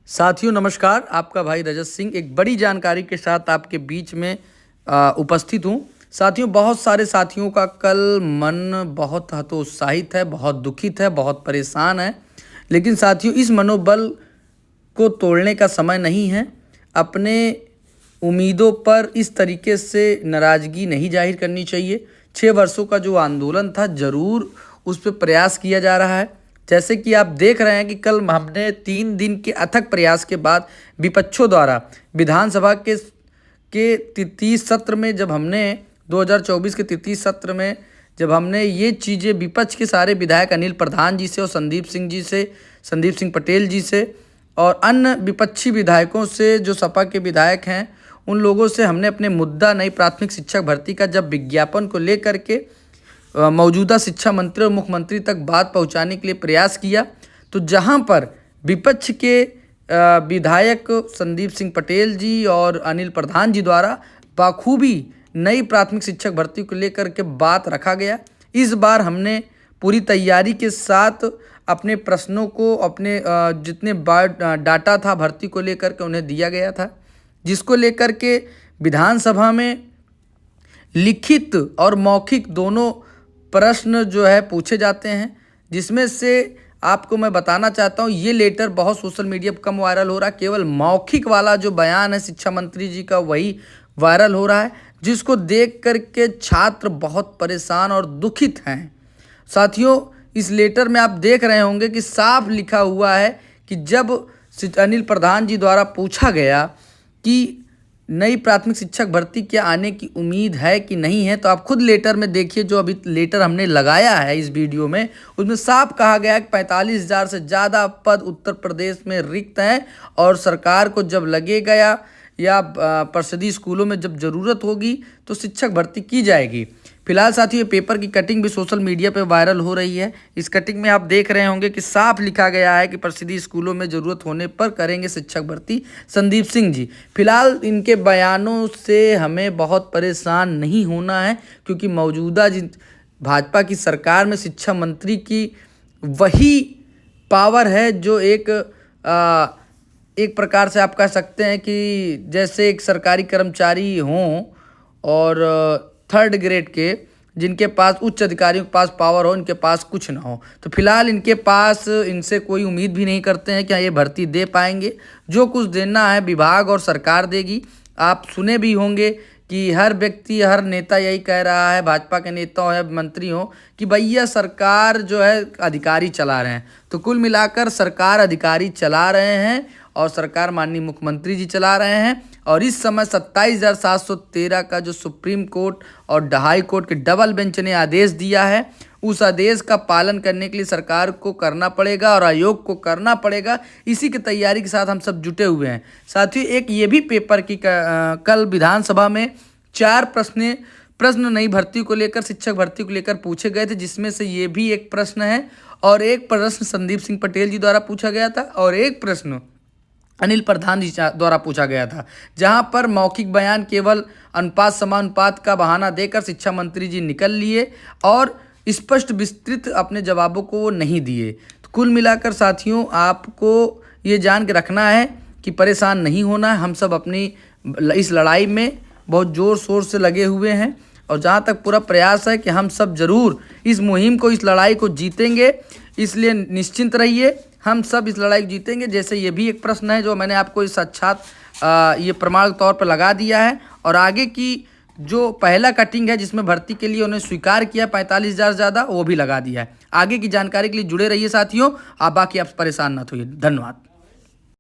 साथियों नमस्कार। आपका भाई रजत सिंह एक बड़ी जानकारी के साथ आपके बीच में उपस्थित हूँ। साथियों, बहुत सारे साथियों का कल मन बहुत हतोत्साहित है, बहुत दुखित है, बहुत परेशान है। लेकिन साथियों, इस मनोबल को तोड़ने का समय नहीं है। अपने उम्मीदों पर इस तरीके से नाराज़गी नहीं जाहिर करनी चाहिए। 6 वर्षों का जो आंदोलन था, ज़रूर उस पर प्रयास किया जा रहा है। जैसे कि आप देख रहे हैं कि कल हमने 3 दिन के अथक प्रयास के बाद विपक्षों द्वारा विधानसभा के तृतीय सत्र में जब हमने 2024 के तृतीय सत्र में जब हमने ये चीज़ें विपक्ष के सारे विधायक अनिल प्रधान जी से और संदीप सिंह पटेल जी से और अन्य विपक्षी विधायकों से, जो सपा के विधायक हैं, उन लोगों से हमने अपने मुद्दा नई प्राथमिक शिक्षक भर्ती का जब विज्ञापन को लेकर के मौजूदा शिक्षा मंत्री और मुख्यमंत्री तक बात पहुंचाने के लिए प्रयास किया, तो जहां पर विपक्ष के विधायक संदीप सिंह पटेल जी और अनिल प्रधान जी द्वारा बाखूबी नई प्राथमिक शिक्षक भर्ती को लेकर के बात रखा गया। इस बार हमने पूरी तैयारी के साथ अपने प्रश्नों को, अपने जितने डाटा था भर्ती को लेकर के उन्हें दिया गया था, जिसको लेकर के विधानसभा में लिखित और मौखिक दोनों प्रश्न जो है पूछे जाते हैं। जिसमें से आपको मैं बताना चाहता हूँ, ये लेटर बहुत सोशल मीडिया पर कम वायरल हो रहा है। केवल मौखिक वाला जो बयान है शिक्षा मंत्री जी का, वही वायरल हो रहा है, जिसको देख करके छात्र बहुत परेशान और दुखित हैं। साथियों, इस लेटर में आप देख रहे होंगे कि साफ लिखा हुआ है कि जब अनिल प्रधान जी द्वारा पूछा गया कि नई प्राथमिक शिक्षक भर्ती के आने की उम्मीद है कि नहीं है, तो आप खुद लेटर में देखिए, जो अभी लेटर हमने लगाया है इस वीडियो में, उसमें साफ कहा गया है कि 45,000 से ज़्यादा पद उत्तर प्रदेश में रिक्त हैं और सरकार को जब लगेगा या परिषदीय स्कूलों में जब ज़रूरत होगी तो शिक्षक भर्ती की जाएगी। फिलहाल साथियों, ये पेपर की कटिंग भी सोशल मीडिया पे वायरल हो रही है। इस कटिंग में आप देख रहे होंगे कि साफ लिखा गया है कि परिषदीय स्कूलों में ज़रूरत होने पर करेंगे शिक्षक भर्ती संदीप सिंह जी। फिलहाल इनके बयानों से हमें बहुत परेशान नहीं होना है, क्योंकि मौजूदा भाजपा की सरकार में शिक्षा मंत्री की वही पावर है जो एक प्रकार से आप कह सकते हैं कि जैसे एक सरकारी कर्मचारी हों और 3rd ग्रेड के, जिनके पास उच्च अधिकारियों के पास पावर हो, इनके पास कुछ ना हो। तो फिलहाल इनसे कोई उम्मीद भी नहीं करते हैं कि ये भर्ती दे पाएंगे। जो कुछ देना है विभाग और सरकार देगी। आप सुने भी होंगे कि हर व्यक्ति, हर नेता यही कह रहा है, भाजपा के नेता हो या मंत्री हो, कि भैया सरकार जो है अधिकारी चला रहे हैं। तो कुल मिलाकर सरकार अधिकारी चला रहे हैं और सरकार माननीय मुख्यमंत्री जी चला रहे हैं। और इस समय 27,713 का जो सुप्रीम कोर्ट और हाई कोर्ट के डबल बेंच ने आदेश दिया है, उस आदेश का पालन करने के लिए सरकार को करना पड़ेगा और आयोग को करना पड़ेगा। इसी की तैयारी के साथ हम सब जुटे हुए हैं। साथ ही एक ये भी पेपर की कल विधानसभा में 4 प्रश्न नई भर्ती को लेकर, शिक्षक भर्ती को लेकर पूछे गए थे, जिसमें से ये भी एक प्रश्न है और एक प्रश्न संदीप सिंह पटेल जी द्वारा पूछा गया था और एक प्रश्न अनिल प्रधान जी द्वारा पूछा गया था, जहां पर मौखिक बयान केवल अनुपात समानुपात का बहाना देकर शिक्षा मंत्री जी निकल लिए और स्पष्ट विस्तृत अपने जवाबों को वो नहीं दिए। तो कुल मिलाकर साथियों, आपको ये जान के रखना है कि परेशान नहीं होना है। हम सब अपनी इस लड़ाई में बहुत ज़ोर शोर से लगे हुए हैं और जहाँ तक पूरा प्रयास है कि हम सब ज़रूर इस मुहिम को, इस लड़ाई को जीतेंगे। इसलिए निश्चिंत रहिए, हम सब इस लड़ाई को जीतेंगे। जैसे ये भी एक प्रश्न है जो मैंने आपको इस साक्षात ये प्रमाण के तौर पर लगा दिया है। और आगे की जो पहला कटिंग है जिसमें भर्ती के लिए उन्हें स्वीकार किया 45,000 ज़्यादा, वो भी लगा दिया है। आगे की जानकारी के लिए जुड़े रहिए साथियों। आप बाकी आप परेशान ना होइए। धन्यवाद।